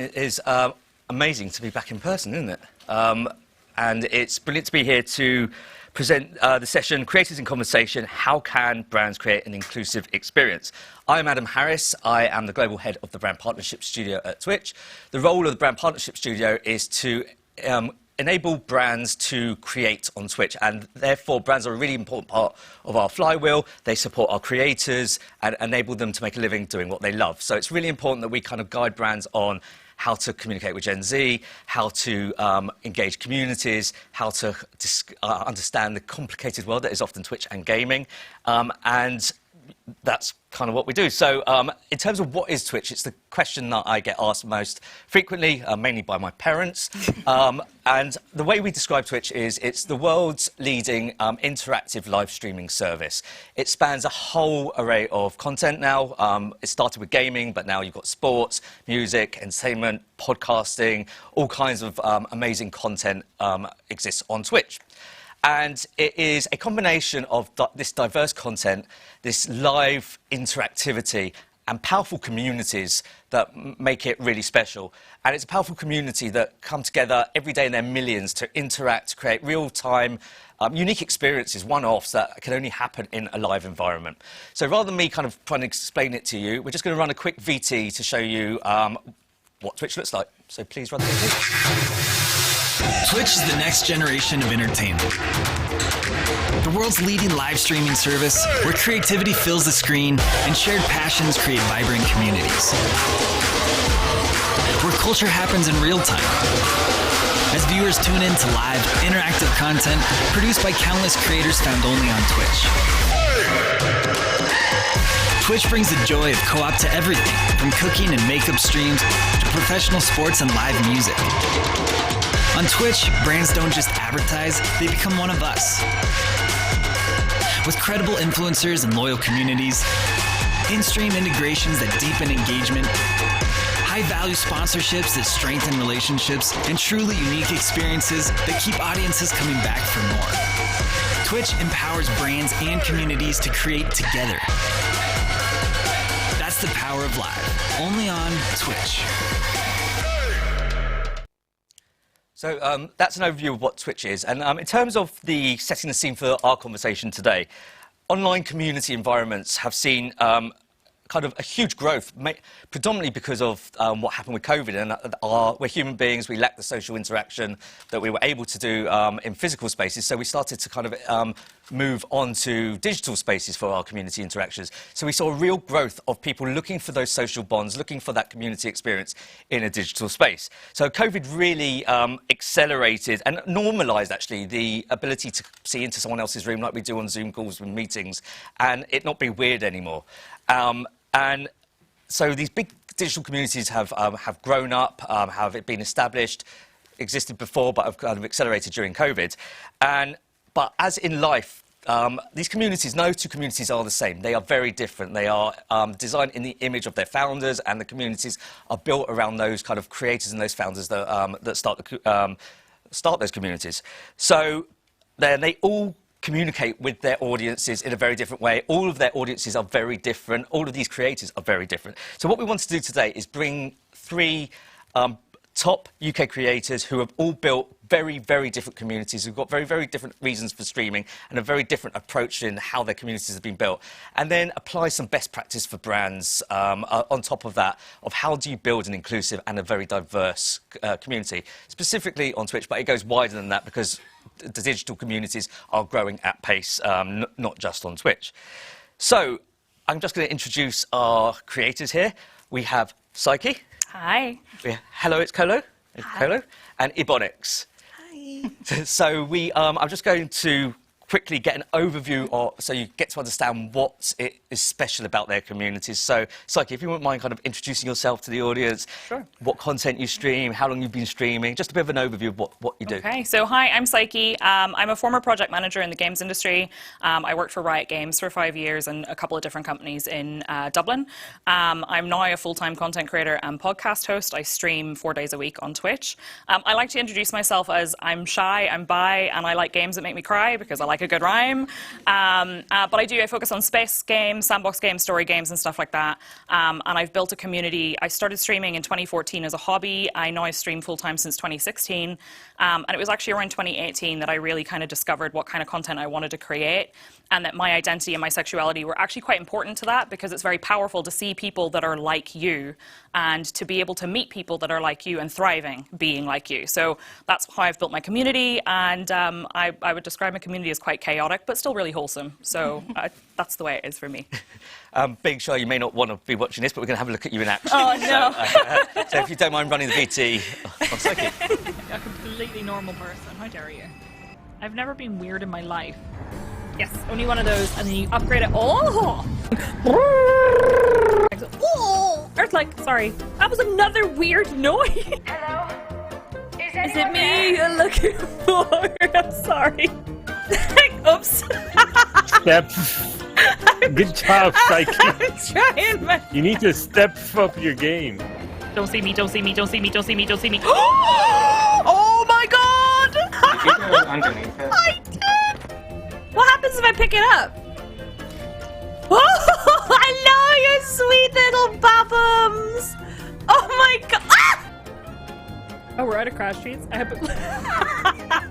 It is amazing to be back in person, isn't it? And it's brilliant to be here to present the session, Creators in Conversation, How Can Brands Create an Inclusive Experience? I'm Adam Harris. I am the Global Head of the Brand Partnership Studio at Twitch. The role of the Brand Partnership Studio is to enable brands to create on Twitch, and therefore brands are a really important part of our flywheel. They support our creators and enable them to make a living doing what they love. So it's really important that we kind of guide brands on how to communicate with Gen Z, how to engage communities, how to understand the complicated world that is often Twitch and gaming, and that's kind of what we do. So in terms of what is Twitch, it's the question that I get asked most frequently, mainly by my parents. And the way we describe Twitch is it's the world's leading interactive live streaming service. It spans a whole array of content now. It started with gaming, but now you've got sports, music, entertainment, podcasting, all kinds of amazing content exists on Twitch. And it is a combination of this diverse content, this live interactivity, and powerful communities that make it really special. And it's a powerful community that come together every day in their millions to interact, to create real-time, unique experiences, one-offs that can only happen in a live environment. So rather than me kind of trying to explain it to you, we're just going to run a quick VT to show you what Twitch looks like. So please run the VT. Twitch is the next generation of entertainment. The world's leading live streaming service where creativity fills the screen and shared passions create vibrant communities. Where culture happens in real time. As viewers tune in to live, interactive content produced by countless creators found only on Twitch. Twitch brings the joy of co-op to everything, from cooking and makeup streams to professional sports and live music. On Twitch, brands don't just advertise, they become one of us. With credible influencers and loyal communities, in-stream integrations that deepen engagement, high-value sponsorships that strengthen relationships, and truly unique experiences that keep audiences coming back for more. Twitch empowers brands and communities to create together. That's the power of live, only on Twitch. So that's an overview of what Twitch is. And in terms of the setting the scene for our conversation today, online community environments have seen kind of a huge growth, predominantly because of what happened with COVID. And we're human beings, we lack the social interaction that we were able to do in physical spaces. So we started to kind of move on to digital spaces for our community interactions. So we saw a real growth of people looking for those social bonds, looking for that community experience in a digital space. So COVID really accelerated and normalized, actually, the ability to see into someone else's room like we do on Zoom calls and meetings, and it not be weird anymore. And so these big digital communities have grown up, have been established, existed before, but have kind of accelerated during COVID. But as in life, these communities, no two communities are the same. They are very different. They are designed in the image of their founders, and the communities are built around those kind of creators and those founders that start those communities. So then they all communicate with their audiences in a very different way. All of their audiences are very different. All of these creators are very different. So what we want to do today is bring three top UK creators who have all built very, very different communities, who've got very, very different reasons for streaming and a very different approach in how their communities have been built. And then apply some best practice for brands on top of that, of how do you build an inclusive and a very diverse community, specifically on Twitch, but it goes wider than that because the digital communities are growing at pace, not just on Twitch. So I'm just going to introduce our creators here. We have Psyche. Hi. Hello, it's Colo. Colo. And Ebonix. Hi. So I'm just going to quickly get an overview so you get to understand what is special about their communities. So, Psyche, if you wouldn't mind kind of introducing yourself to the audience, sure. What content you stream, how long you've been streaming, just a bit of an overview of what you do. Okay, so hi, I'm Psyche. I'm a former project manager in the games industry. I worked for Riot Games for 5 years and a couple of different companies in Dublin. I'm now a full-time content creator and podcast host. I stream 4 days a week on Twitch. I like to introduce myself as I'm shy, I'm bi, and I like games that make me cry because I like like a good rhyme. But I focus on space games, sandbox games, story games, and stuff like that. And I've built a community. I started streaming in 2014 as a hobby. I now stream full-time since 2016. And it was actually around 2018 that I really kind of discovered what kind of content I wanted to create, and that my identity and my sexuality were actually quite important to that, because it's very powerful to see people that are like you and to be able to meet people that are like you and thriving being like you. So that's how I've built my community, and I would describe my community as quite chaotic, but still really wholesome. So that's the way it is for me. Being shy, you may not want to be watching this, but we're going to have a look at you in action. Oh, no. So if you don't mind running the VT on Psyche. A completely normal person. How dare you? I've never been weird in my life. Yes, only one of those, and then you upgrade it. Oh! Oh! Earth like, sorry. That was another weird noise. Hello? Is it me you're looking for? I'm sorry. Oops. Step. Good job, Psyche. I'm trying, man. You need to step up your game. Don't see me, don't see me, don't see me, don't see me, don't see me. Oh my god! You can go underneath it. I did! What happens if I pick it up? Oh, hello, you sweet little babums! Oh my god! Ah! Oh, we're out of crash sheets. I have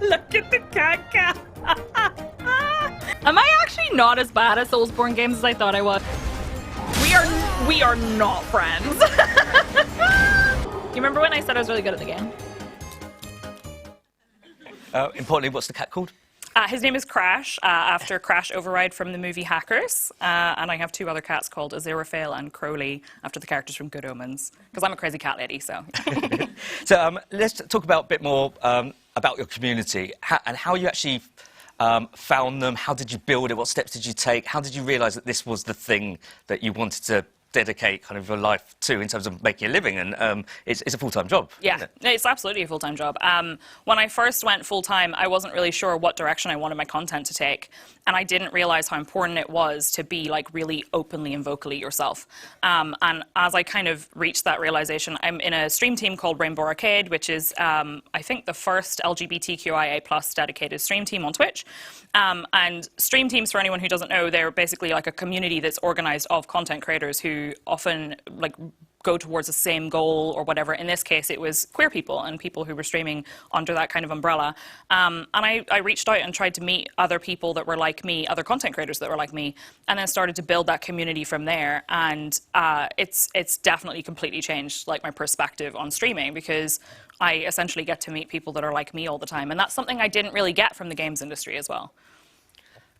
Look at the caca. Am I actually not as bad at Soulsborne games as I thought I was? We are not friends. You remember when I said I was really good at the game? Importantly, what's the cat called? His name is Crash, after Crash Override from the movie Hackers. And I have two other cats called Aziraphale and Crowley, after the characters from Good Omens. Because I'm a crazy cat lady, so. So let's talk about a bit more about your community and how you actually found them. How did you build it? What steps did you take? How did you realise that this was the thing that you wanted to dedicate kind of your life to in terms of making a living? And it's a full-time job. Yeah, isn't it? it's absolutely a full-time job. When I first went full-time, I wasn't really sure what direction I wanted my content to take, and I didn't realize how important it was to be like really openly and vocally yourself. And as I kind of reached that realization, I'm in a stream team called Rainbow Arcade, which is I think the first LGBTQIA+ dedicated stream team on Twitch. And stream teams, for anyone who doesn't know, they're basically like a community that's organized of content creators who often like go towards the same goal or whatever. In this case, it was queer people and people who were streaming under that kind of umbrella. And I reached out and tried to meet other people that were like me, other content creators that were like me, and then started to build that community from there. And it's definitely completely changed like my perspective on streaming, because I essentially get to meet people that are like me all the time. And that's something I didn't really get from the games industry as well.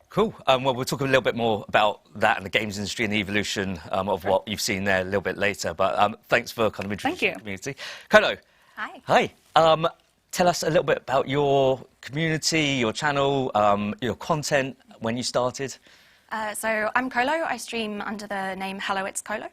Cool. Well, we'll talk a little bit more about that and the games industry and the evolution of what you've seen there a little bit later. But thanks for kind of introducing the community. Kolo. Hi. Hi. Tell us a little bit about your community, your channel, your content, when you started. So I'm Kolo. I stream under the name Hello, It's Kolo.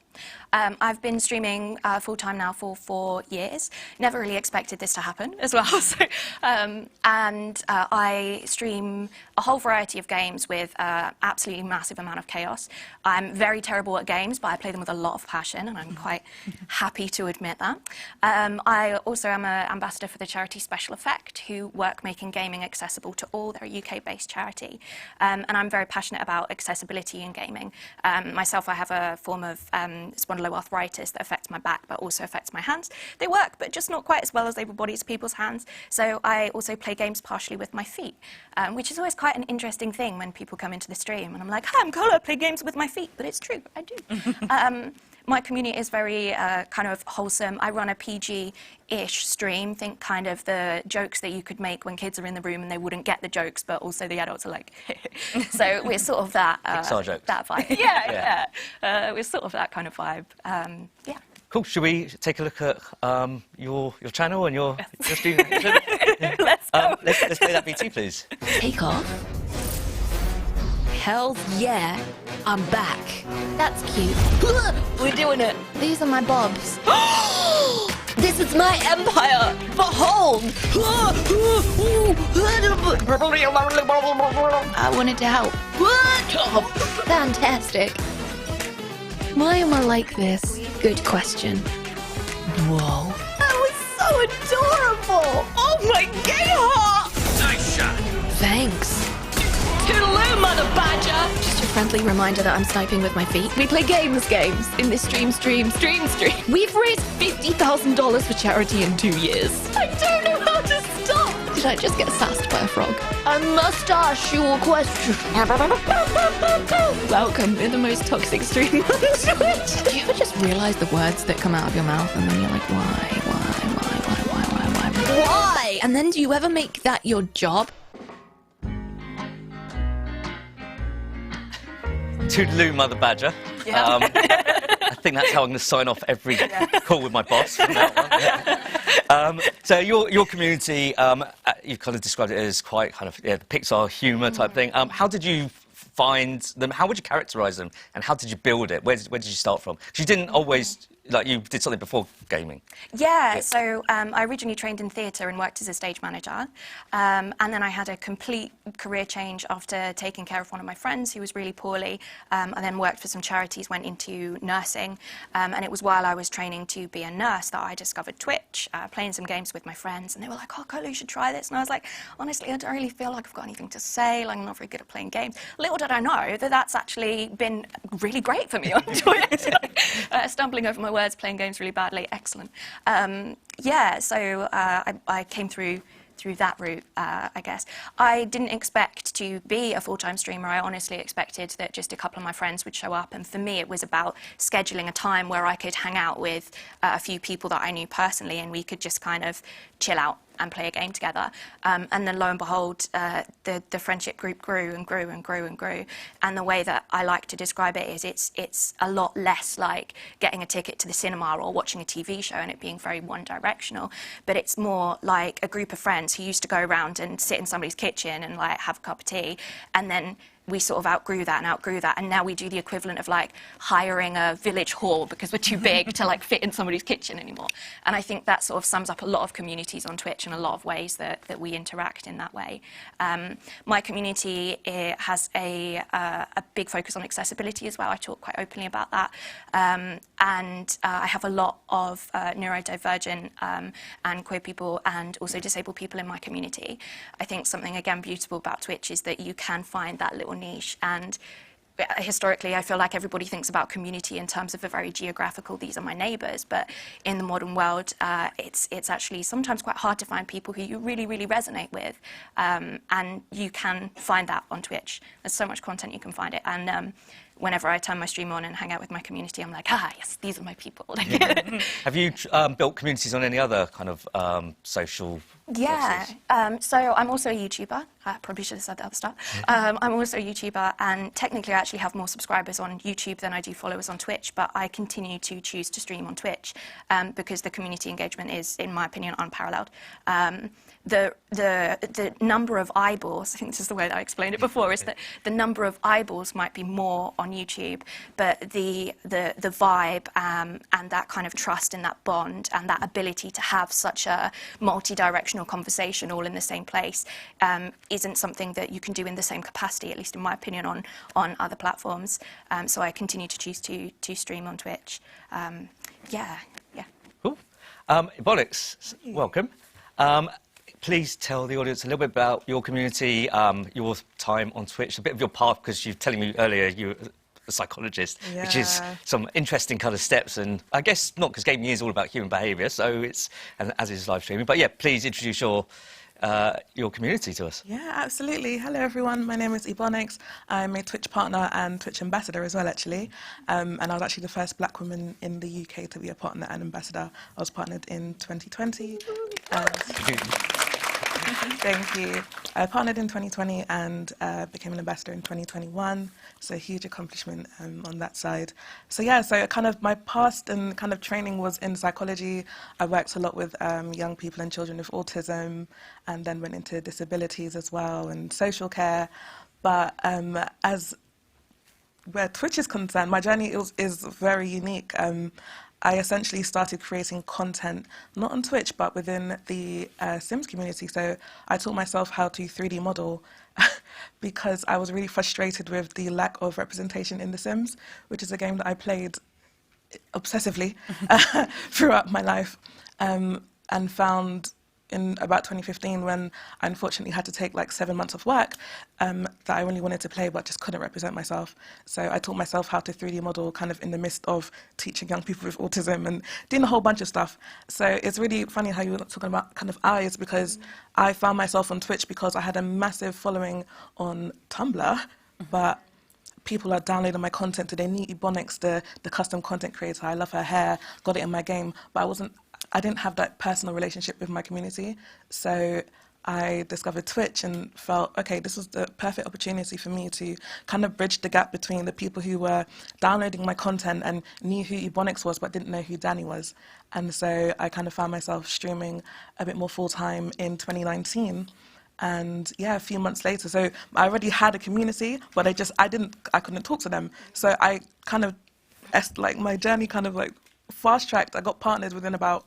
I've been streaming full-time now for 4 years. Never really expected this to happen as well. So, I stream a whole variety of games with absolutely massive amount of chaos. I'm very terrible at games, but I play them with a lot of passion, and I'm quite happy to admit that. I also am an ambassador for the charity Special Effect, who work making gaming accessible to all. They're a UK-based charity. And I'm very passionate about accessibility in gaming. Myself, I have a form of spondyloarthritis that affects my back but also affects my hands. They work, but just not quite as well as able-bodied people's hands. So I also play games partially with my feet, which is always quite an interesting thing when people come into the stream and I'm like, hi, I'm Kolo, I play games with my feet, but it's true, I do. My community is very kind of wholesome. I run a PG-ish stream. Think kind of the jokes that you could make when kids are in the room and they wouldn't get the jokes, but also the adults are like, so we're sort of that that vibe. Yeah. We're sort of that kind of vibe. Yeah. Cool. Should we take a look at your channel and your stream? Let's go. Let's play that VT, please. Take off? Hell yeah, I'm back. That's cute. We're doing it. These are my bobs. This is my empire. Behold. I wanted to help. Fantastic. Why am I like this? Good question. Whoa. That was so adorable. Oh my gay heart. Nice shot. Thanks. badger. Just a friendly reminder that I'm sniping with my feet. We play games in this stream. We've raised $50,000 for charity in 2 years. I don't know how to stop. Did I just get sassed by a frog? I must ask you a question. Welcome in the most toxic stream on Twitch. Do you ever just realize the words that come out of your mouth and then you're like, why? And then do you ever make that your job? Toodaloo, Mother Badger. Yeah. I think that's how I'm going to sign off every call with my boss from that one. So your community, you've kind of described it as quite kind of the Pixar humour type thing. How did you find them? How would you characterise them? And how did you build it? Where did you start from? Because you didn't always... Like, you did something before gaming. Yeah, so I originally trained in theatre and worked as a stage manager. And then I had a complete career change after taking care of one of my friends who was really poorly. I then worked for some charities, went into nursing. And it was while I was training to be a nurse that I discovered Twitch, playing some games with my friends. And they were like, oh, Colo, you should try this. And I was like, honestly, I don't really feel like I've got anything to say. Like, I'm not very good at playing games. Little did I know that that's actually been really great for me on Twitch. Stumbling over my words, playing games really badly, excellent. Yeah, so I came through that route, I guess. I didn't expect to be a full-time streamer. I honestly expected that just a couple of my friends would show up, and for me it was about scheduling a time where I could hang out with a few people that I knew personally, and we could just kind of chill out and play a game together. And then lo and behold, the friendship group grew and grew and grew and grew. And the way that I like to describe it is it's a lot less like getting a ticket to the cinema or watching a TV show and it being very one-directional, but it's more like a group of friends who used to go around and sit in somebody's kitchen and like have a cup of tea, and then we sort of outgrew that, and now we do the equivalent of like hiring a village hall because we're too big to like fit in somebody's kitchen anymore. And I think that sort of sums up a lot of communities on Twitch and a lot of ways that we interact in that way. My community has a big focus on accessibility as well. I talk quite openly about that. And I have a lot of neurodivergent and queer people and also disabled people in my community. I think something, again, beautiful about Twitch is that you can find that little niche, and historically I feel like everybody thinks about community in terms of a very geographical, these are my neighbours, but in the modern world it's actually sometimes quite hard to find people who you really, really resonate with, and you can find that on Twitch. There's so much content you can find it, and whenever I turn my stream on and hang out with my community, I'm like, yes, these are my people. Have you built communities on any other kind of social Yeah, so I'm also a YouTuber. I probably should have said the other stuff. I'm also a YouTuber, and technically I actually have more subscribers on YouTube than I do followers on Twitch, but I continue to choose to stream on Twitch because the community engagement is, in my opinion, unparalleled. The number of eyeballs, I think this is the way that I explained it before, is that the number of eyeballs might be more on YouTube, but the vibe and that kind of trust and that bond and that ability to have such a multi-directional conversation all in the same place isn't something that you can do in the same capacity, at least in my opinion, on other platforms. So I continue to choose to stream on Twitch. Yeah. Cool. Ebonix, welcome. Please tell the audience a little bit about your community, your time on Twitch, a bit of your path, because you were telling me earlier you were a psychologist, which is some interesting kind of steps, and I guess not, because gaming is all about human behaviour, so it's, and as is live streaming. But yeah, please introduce your community to us. Yeah, absolutely. Hello, everyone. My name is Ebonix. I'm a Twitch partner and Twitch ambassador as well, actually. And I was actually the first black woman in the UK to be a partner and ambassador. I was partnered in 2020. Thank you. I partnered in 2020 and became an ambassador in 2021. So a huge accomplishment on that side. So yeah, so kind of my past and kind of training was in psychology. I worked a lot with young people and children with autism, and then went into disabilities as well and social care. But as where Twitch is concerned, my journey is very unique. I essentially started creating content, not on Twitch, but within the Sims community. So I taught myself how to 3D model because I was really frustrated with the lack of representation in The Sims, which is a game that I played obsessively throughout my life, and found in about 2015 when I unfortunately had to take like 7 months of work that I really wanted to play but just couldn't represent myself. So I taught myself how to 3D model kind of in the midst of teaching young people with autism and doing a whole bunch of stuff. So it's really funny how you were talking about kind of eyes, because I found myself on Twitch because I had a massive following on Tumblr, but people are downloading my content today. Need Ebonix, the custom content creator. I love her hair, got it in my game, but I didn't have that personal relationship with my community. So I discovered Twitch and felt, okay, this was the perfect opportunity for me to kind of bridge the gap between the people who were downloading my content and knew who Ebonix was but didn't know who Danny was. And so I kind of found myself streaming a bit more full-time in 2019. And yeah, a few months later, so I already had a community, but I couldn't talk to them. So I kind of, like my journey kind of like fast-tracked. I got partnered within about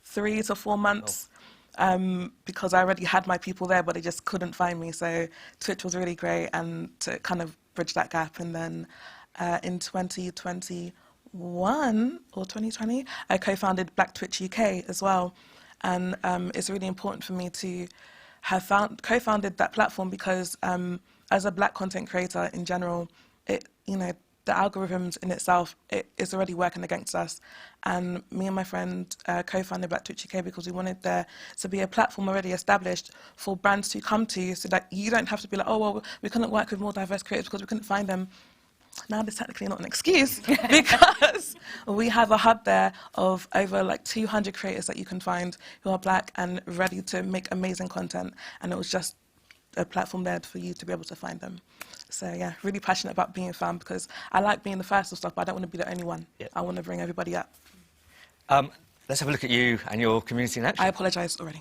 3 to 4 months because I already had my people there, but they just couldn't find me. So Twitch was really great and to kind of bridge that gap. And then in 2021 or 2020, I co-founded Black Twitch UK as well. And it's really important for me to have co-founded that platform because as a Black content creator in general, the algorithms in itself, it is already working against us. And me and my friend co-founded Black Twitch UK because we wanted there to be a platform already established for brands to come to so that you don't have to be like, oh, well, we couldn't work with more diverse creators because we couldn't find them. Now, that's technically not an excuse because we have a hub there of over like 200 creators that you can find who are Black and ready to make amazing content. And it was just a platform there for you to be able to find them. So yeah, really passionate about being found because I like being the first of stuff, but I don't want to be the only one. Yep. I want to bring everybody up. Let's have a look at you and your community in action. I apologise already.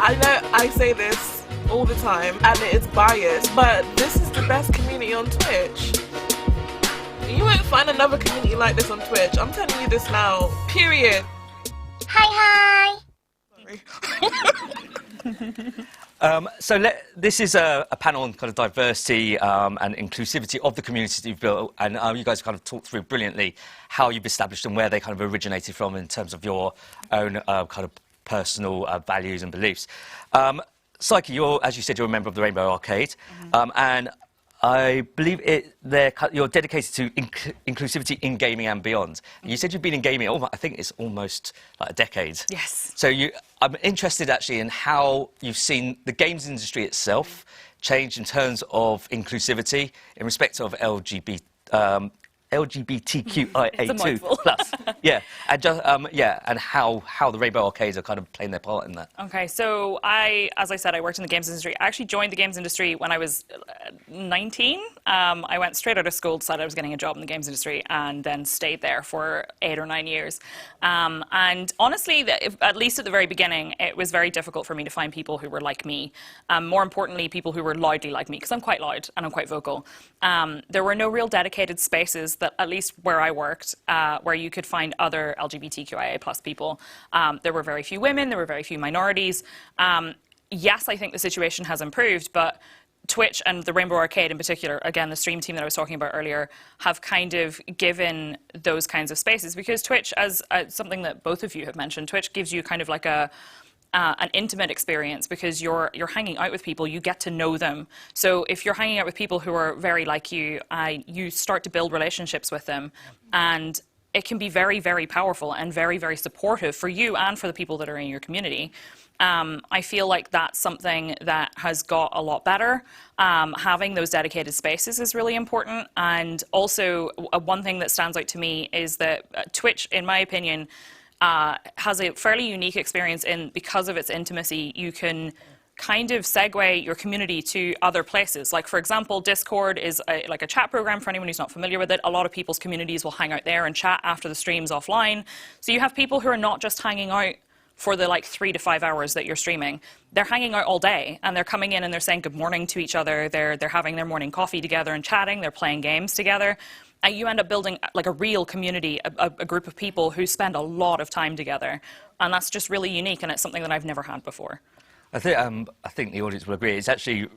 I know I say this all the time and it's biased, but this is the best community on Twitch. You won't find another community like this on Twitch. I'm telling you this now. Period. Hi. Sorry. This is a panel on kind of diversity and inclusivity of the communities that you've built, and you guys kind of talked through brilliantly how you've established and where they kind of originated from in terms of your own kind of personal values and beliefs. Psyche, as you said, you're a member of the Rainbow Arcade, and I believe you're dedicated to inclusivity in gaming and beyond. And you said you've been in gaming, I think it's almost like a decade. Yes. So I'm interested actually in how you've seen the games industry itself change in terms of inclusivity in respect of LGBTQIA2 plus. Yeah, and just, and how the Rainbow Arcades are kind of playing their part in that. Okay, so as I said, I worked in the games industry. I actually joined the games industry when I was 19. I went straight out of school, decided I was getting a job in the games industry, and then stayed there for 8 or 9 years. And honestly, at least at the very beginning, it was very difficult for me to find people who were like me. More importantly, people who were loudly like me, because I'm quite loud and I'm quite vocal. There were no real dedicated spaces that, at least where I worked, where you could find other LGBTQIA plus people. There were very few women, there were very few minorities. Yes, I think the situation has improved, but Twitch and the Rainbow Arcade in particular, again, the stream team that I was talking about earlier, have kind of given those kinds of spaces, because Twitch, as something that both of you have mentioned, Twitch gives you kind of like an intimate experience, because you're hanging out with people, you get to know them. So if you're hanging out with people who are very like you, you start to build relationships with them, and it can be very, very powerful and very, very supportive for you and for the people that are in your community. I feel like that's something that has got a lot better. Having those dedicated spaces is really important. And also, one thing that stands out to me is that Twitch, in my opinion, has a fairly unique experience in, because of its intimacy, you can kind of segue your community to other places. Like, for example, Discord is like a chat program for anyone who's not familiar with it. A lot of people's communities will hang out there and chat after the streams offline. So you have people who are not just hanging out for the like 3 to 5 hours that you're streaming. They're hanging out all day, and they're coming in and they're saying good morning to each other. They're having their morning coffee together and chatting. They're playing games together. And you end up building like a real community, a group of people who spend a lot of time together. And that's just really unique, and it's something that I've never had before. I think the audience will agree. It's actually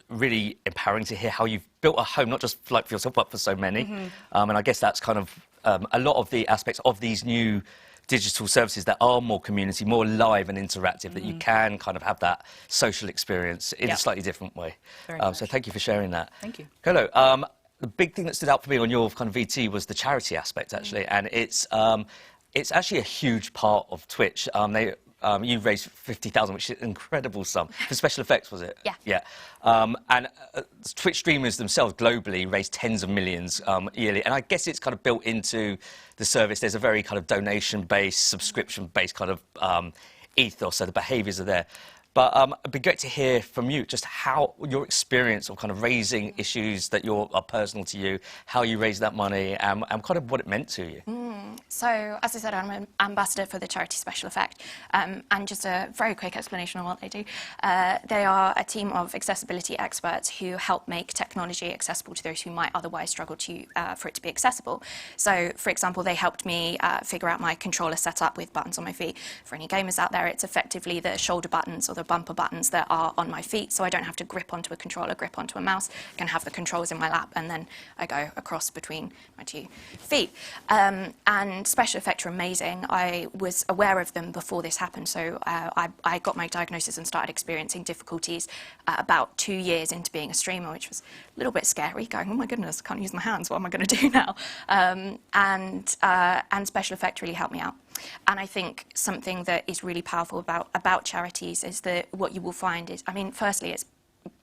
really empowering to hear how you've built a home, not just like for yourself, but for so many. And I guess that's kind of a lot of the aspects of these new digital services that are more community, more live and interactive, that you can kind of have that social experience in a slightly different way. So thank you for sharing that. Thank you. Colo, the big thing that stood out for me on your kind of VT was the charity aspect, actually, and it's actually a huge part of Twitch. You raised 50,000, which is an incredible sum. For special effects, was it? Yeah. Yeah. And Twitch streamers themselves globally raise tens of millions yearly. And I guess it's kind of built into the service. There's a very kind of donation-based, subscription-based kind of ethos, so the behaviours are there. But it'd be great to hear from you just how your experience of kind of raising issues that are personal to you, how you raise that money, and kind of what it meant to you. So, as I said, I'm an ambassador for the charity Special Effect, and just a very quick explanation on what they do. They are a team of accessibility experts who help make technology accessible to those who might otherwise struggle for it to be accessible. So, for example, they helped me figure out my controller setup with buttons on my feet. For any gamers out there, it's effectively the shoulder buttons or the bumper buttons that are on my feet, so I don't have to grip onto a controller, grip onto a mouse. I can have the controls in my lap, and then I go across between my 2 feet. And Special Effects are amazing. I was aware of them before this happened, so I got my diagnosis and started experiencing difficulties about 2 years into being a streamer, which was a little bit scary, going, oh my goodness, I can't use my hands, what am I going to do now? And Special Effects really helped me out. And I think something that is really powerful about charities is that what you will find is, I mean, firstly, it's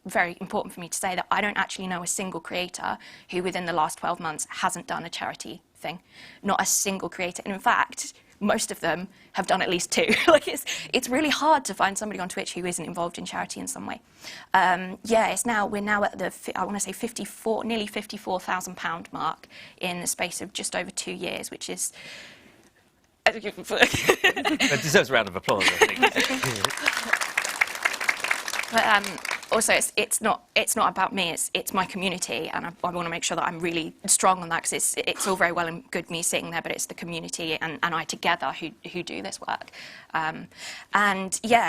very important for me to say that I don't actually know a single creator who within the last 12 months hasn't done a charity thing. Not a single creator. And in fact, most of them have done at least 2. Like it's really hard to find somebody on Twitch who isn't involved in charity in some way. We're now at the, I want to say nearly £54,000 mark in the space of just over 2 years, which is... It deserves a round of applause, I think. But also, it's not about me. It's my community, and I want to make sure that I'm really strong on that, because it's all very well and good me sitting there, but it's the community and I together who do this work.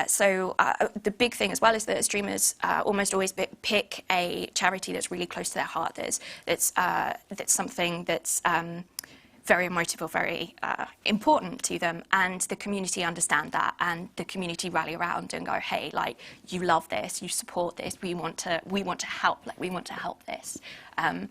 So the big thing as well is that streamers almost always pick a charity that's really close to their heart. That's something that's very emotive or very important to them, and the community understand that, and the community rally around and go, hey, like, you love this, you support this, we want to help, like, we want to help this. And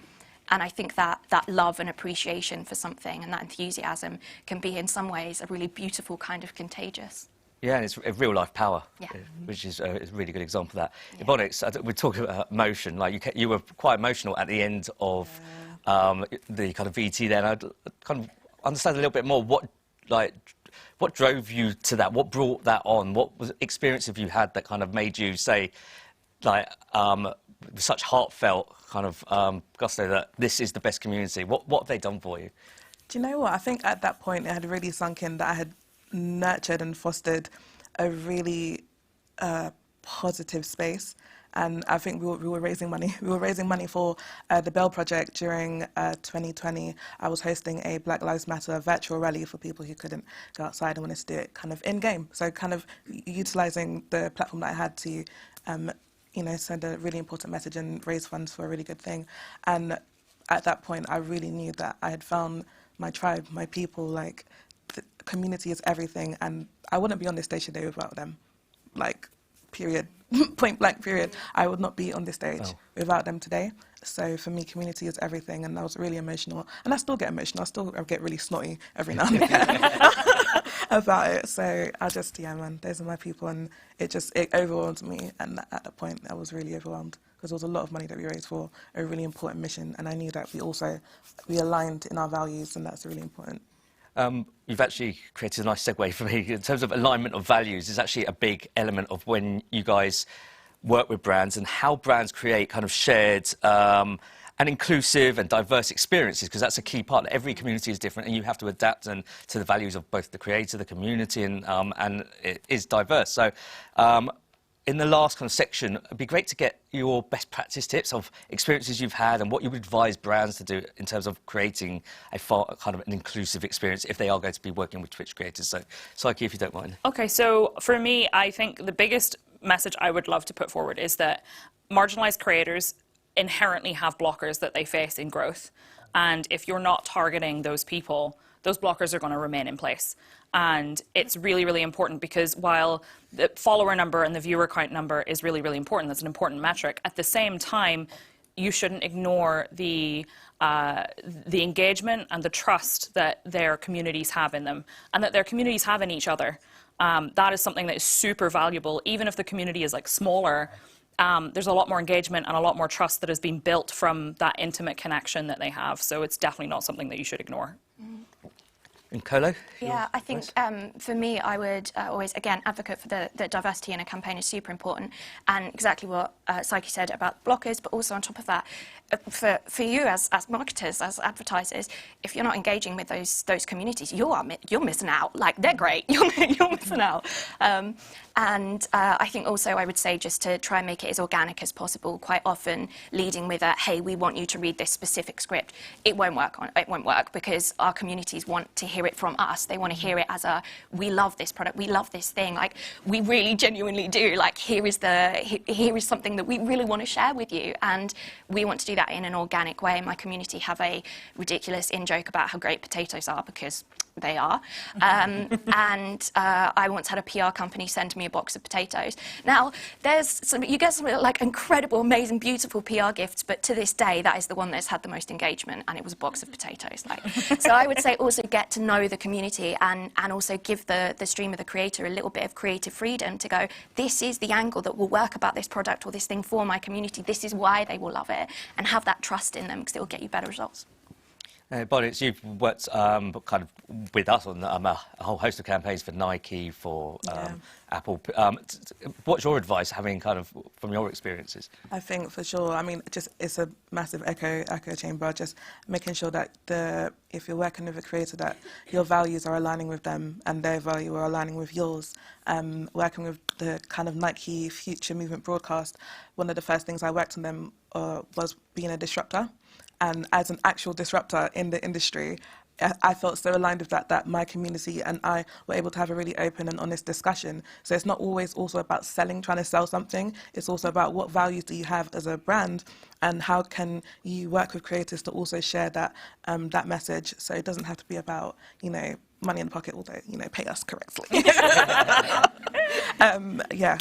I think that love and appreciation for something and that enthusiasm can be in some ways a really beautiful kind of contagious. Yeah, and it's a real life power, Yeah. Which is a really good example of that. Yeah. Ebonix, we're talking about emotion. Like you were quite emotional at the end of the kind of VT there. And I'd kind of understand a little bit more what drove you to that? What brought that on? What experience have you had that kind of made you say, like, such heartfelt kind of gusto that this is the best community? What have they done for you? Do you know what? I think at that point it had really sunk in that I had nurtured and fostered a really positive space, and I think we were raising money. We were raising money for the Bell Project during 2020. I was hosting a Black Lives Matter virtual rally for people who couldn't go outside and wanted to do it kind of in-game. So kind of utilising the platform that I had to, send a really important message and raise funds for a really good thing. And at that point, I really knew that I had found my tribe, my people, like, the community is everything, and I wouldn't be on this stage today without them. Like, period. Point blank, period. I would not be on this stage without them today. So for me, community is everything, and I was really emotional. And I still get emotional. I get really snotty every now and again about it. So I just, those are my people, and it overwhelmed me. And at that point, I was really overwhelmed, because there was a lot of money that we raised for a really important mission, and I knew that we aligned in our values, and that's really important. You've actually created a nice segue for me in terms of alignment of values. Is actually a big element of when you guys work with brands and how brands create kind of shared and inclusive and diverse experiences, because that's a key part. Every community is different, and you have to adapt to the values of both the creator, the community, and it is diverse. So. In the last kind of section, it'd be great to get your best practice tips of experiences you've had and what you would advise brands to do in terms of creating a kind of an inclusive experience if they are going to be working with Twitch creators. So, Psyche, if you don't mind. Okay, so for me, I think the biggest message I would love to put forward is that marginalized creators inherently have blockers that they face in growth. And if you're not targeting those people, those blockers are going to remain in place. And it's really, really important because while the follower number and the viewer count number is really, really important, that's an important metric, at the same time, you shouldn't ignore the engagement and the trust that their communities have in them and that their communities have in each other. That is something that is super valuable. Even if the community is like smaller, there's a lot more engagement and a lot more trust that has been built from that intimate connection that they have. So it's definitely not something that you should ignore. And Colo? Yeah, I think for me, I would always, again, advocate for the diversity in a campaign is super important. And exactly what Psyche said about blockers, but also on top of that, for you as marketers, as advertisers, if you're not engaging with those communities, you're missing out. Like, they're great, you're missing out. And I think also I would say just to try and make it as organic as possible, quite often leading with a, hey, we want you to read this specific script. It won't work because our communities want to hear it from us. They want to hear it as a, we love this product, we love this thing. Like, we really genuinely do. Like, here is something that we really want to share with you. And we want to do that in an organic way. My community have a ridiculous in-joke about how great potatoes are because they are. And I once had a PR company send me a box of potatoes. Now, you get some like incredible, amazing, beautiful PR gifts, but to this day, that is the one that's had the most engagement, and it was a box of potatoes. Like, so I would say also get to know the community and also give the streamer, the creator, a little bit of creative freedom to go, this is the angle that will work about this product or this thing for my community. This is why they will love it, and have that trust in them because it will get you better results. Ebonix, you've worked kind of with us on a whole host of campaigns for Nike, for Apple. What's your advice, having kind of from your experiences? I think for sure. I mean, just it's a massive echo chamber. Just making sure that if you're working with a creator, that your values are aligning with them and their value are aligning with yours. Working with the kind of Nike Future Movement broadcast, one of the first things I worked on them was being a disruptor. And as an actual disruptor in the industry, I felt so aligned with that my community and I were able to have a really open and honest discussion. So it's not always also about trying to sell something. It's also about what values do you have as a brand and how can you work with creators to also share that message. So it doesn't have to be about, money in the pocket, although, pay us correctly.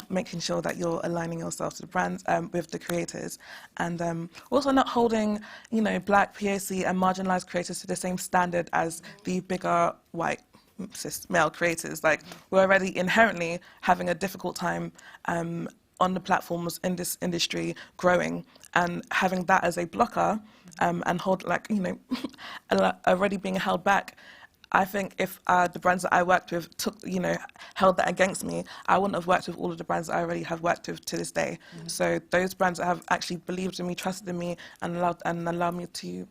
Making sure that you're aligning yourself to the brands with the creators, and also not holding, Black, POC, and marginalized creators to the same standard as the bigger white cis male creators. Like, we're already inherently having a difficult time on the platforms in this industry growing, and having that as a blocker and hold already being held back. I think if the brands that I worked with held that against me, I wouldn't have worked with all of the brands that I already have worked with to this day. So those brands that have actually believed in me, trusted in me, and allowed me to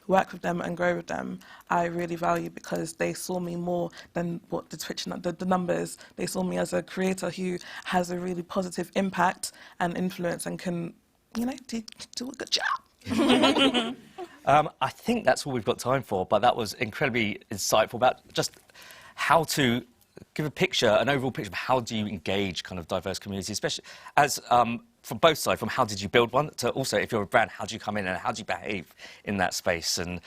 work with them and grow with them, I really value, because they saw me more than what the Twitch, the numbers. They saw me as a creator who has a really positive impact and influence and can, do a good job. I think that's all we've got time for, but that was incredibly insightful about just how to give an overall picture of how do you engage kind of diverse communities, especially as from both sides, from how did you build one to also, if you're a brand, how do you come in and how do you behave in that space? And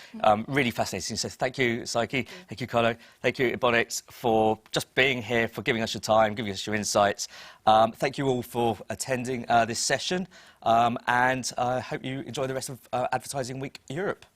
really fascinating. So thank you, Psyche. Thank you, Colo. Thank you, Ebonix, for just being here, for giving us your time, giving us your insights. Thank you all for attending this session. And I hope you enjoy the rest of Advertising Week Europe.